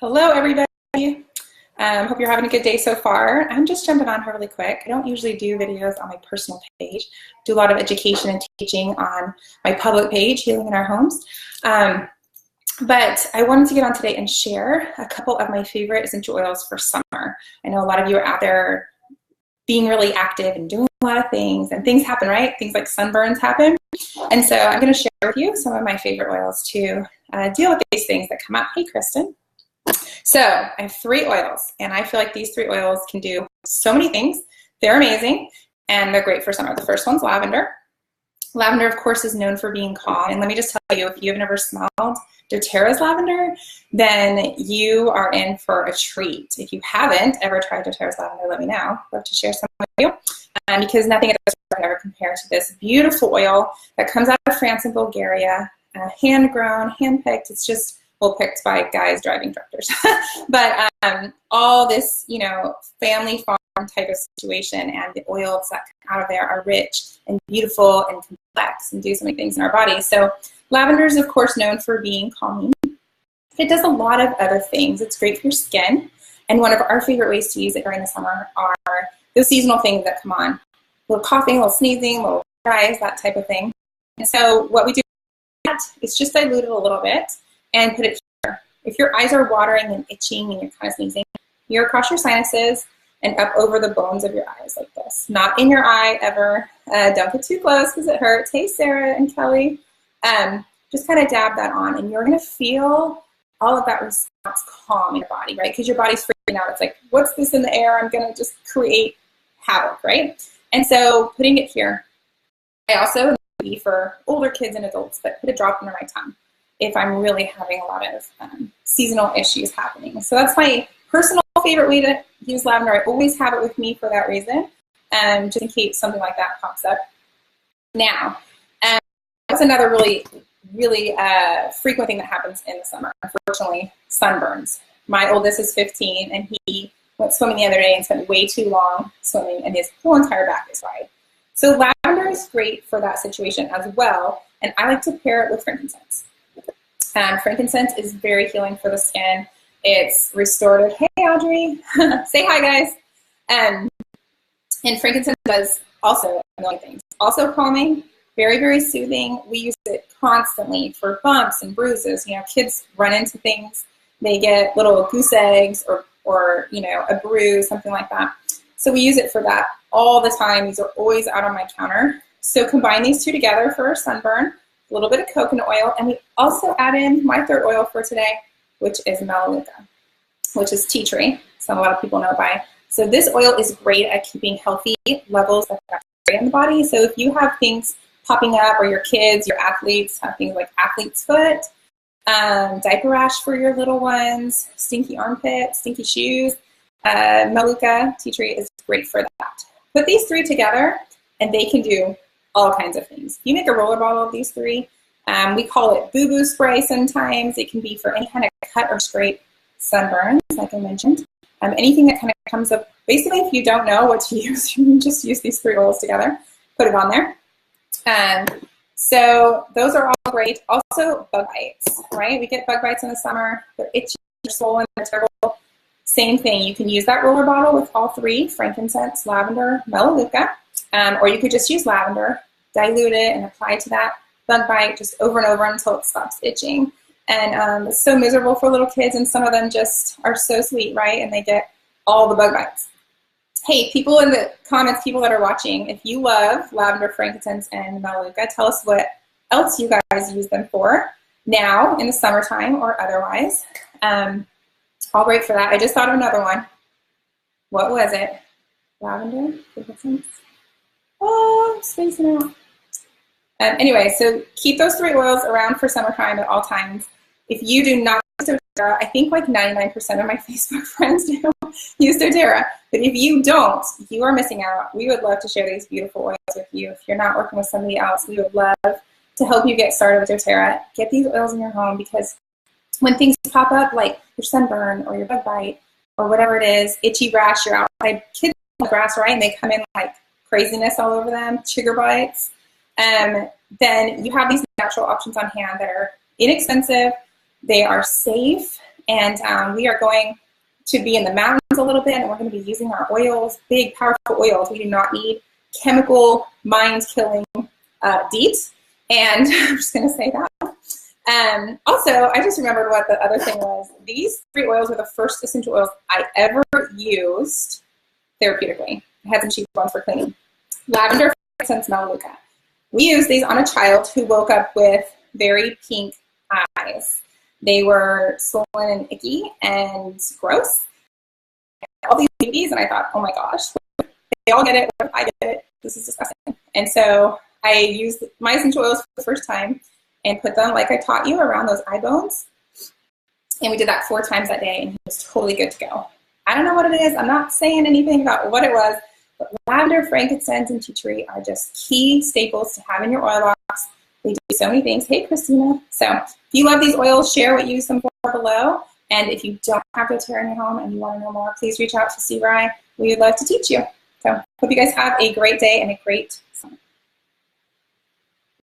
Hello, everybody. Hope you're having a good day so far. I'm just jumping on here really quick. I don't usually do videos on my personal page. Do a lot of education and teaching on my public page, Healing in Our Homes. But I wanted to get on today and share a couple of my favorite essential oils for summer. I know a lot of you are out there being really active and doing a lot of things, and things happen, right? Things like sunburns happen. And so I'm going to share with you some of my favorite oils to deal with these things that come up. Hey, Kristen. So I have 3 oils, and I feel like these 3 oils can do so many things. They're amazing, and they're great for summer. The first one's lavender. Lavender, of course, is known for being calm. And let me just tell you, if you've never smelled doTERRA's lavender, then you are in for a treat. If you haven't ever tried doTERRA's lavender, let me know. I'd love to share some with you. Because nothing at this point ever compared to this beautiful oil that comes out of France and Bulgaria, hand-grown, hand-picked. It's just picked by guys driving tractors. But all this, family farm type of situation, and the oils that come out of there are rich and beautiful and complex and do so many things in our bodies. So lavender is, of course, known for being calming. It does a lot of other things. It's great for your skin. And one of our favorite ways to use it during the summer are those seasonal things that come on. A little coughing, a little sneezing, a little eyes, that type of thing. And so what we do is just dilute it a little bit and put it here. If your eyes are watering and itching and you're kind of sneezing, here across your sinuses and up over the bones of your eyes like this. Not in your eye ever. Don't get too close because it hurts. Hey, Sarah and Kelly. Just kind of dab that on, and you're going to feel all of that response calm in your body, right? Because your body's freaking out. It's like, what's this in the air? I'm going to just create havoc, right? And so putting it here. I also be for older kids and adults, but put a drop under my tongue if I'm really having a lot of seasonal issues happening. So that's my personal favorite way to use lavender. I always have it with me for that reason, just in case something like that pops up. Now, that's another really frequent thing that happens in the summer. Unfortunately, sunburns. My oldest is 15, and he went swimming the other day and spent way too long swimming, and his whole entire back is fried. So lavender is great for that situation as well, and I like to pair it with frankincense. Frankincense is very healing for the skin. It's restorative. Hey, Audrey. Say hi, guys. And frankincense does also a million things. Also calming, very, very soothing. We use it constantly for bumps and bruises. Kids run into things. They get little goose eggs or a bruise, something like that. So we use it for that all the time. These are always out on my counter. So combine these 2 together for a sunburn. A little bit of coconut oil, and we also add in my 3rd oil for today, which is melaleuca, which is tea tree. So a lot of people know by. So this oil is great at keeping healthy levels of bacteria in the body. So if you have things popping up, or your kids, your athletes have things like athlete's foot, diaper rash for your little ones, stinky armpit, stinky shoes, melaleuca, tea tree is great for that. Put these 3 together, and they can do all kinds of things. You make a roller bottle of these 3. We call it boo-boo spray sometimes. It can be for any kind of cut or scrape sunburns, like I mentioned. Anything that kind of comes up. Basically, if you don't know what to use, you can just use these 3 oils together, put it on there. So those are all great. Also, bug bites, right? We get bug bites in the summer. They're itchy, they're swollen, they're terrible. Same thing. You can use that roller bottle with all 3, frankincense, lavender, melaleuca. Or you could just use lavender, dilute it, and apply to that bug bite just over and over until it stops itching. And it's so miserable for little kids, and some of them just are so sweet, right? And they get all the bug bites. Hey, people in the comments, people that are watching, if you love lavender, frankincense, and melaleuca, tell us what else you guys use them for now in the summertime or otherwise. All great for that. I just thought of another one. What was it? Lavender, frankincense. Oh, I'm spacing out. Anyway, so keep those 3 oils around for summertime at all times. If you do not use doTERRA, I think like 99% of my Facebook friends do use doTERRA. But if you don't, you are missing out. We would love to share these beautiful oils with you. If you're not working with somebody else, we would love to help you get started with doTERRA. Get these oils in your home, because when things pop up, like your sunburn or your bug bite or whatever it is, itchy rash, you're outside, kids on the grass, right? And they come in like craziness all over them, sugar bites. Then you have these natural options on hand that are inexpensive, they are safe, And we are going to be in the mountains a little bit, and we're going to be using our oils, big, powerful oils. We do not need chemical, mind-killing DEET. And I'm just going to say that. Also, I just remembered what the other thing was. These 3 oils were the first essential oils I ever used therapeutically. I had some cheap ones for cleaning. Lavender, frankincense, melaleuca. We used these on a child who woke up with very pink eyes. They were swollen and icky and gross. All these babies, and I thought, oh my gosh, they all get it. I get it. This is disgusting. And so I used my essential oils for the first time and put them, like I taught you, around those eye bones. And we did that 4 times that day, and he was totally good to go. I don't know what it is. I'm not saying anything about what it was, but lavender, frankincense, and tea tree are just key staples to have in your oil box. They do so many things. Hey, Christina. So if you love these oils, share what you use them for below. And if you don't have doTERRA in your home and you want to know more, please reach out to CRI. We would love to teach you. So hope you guys have a great day and a great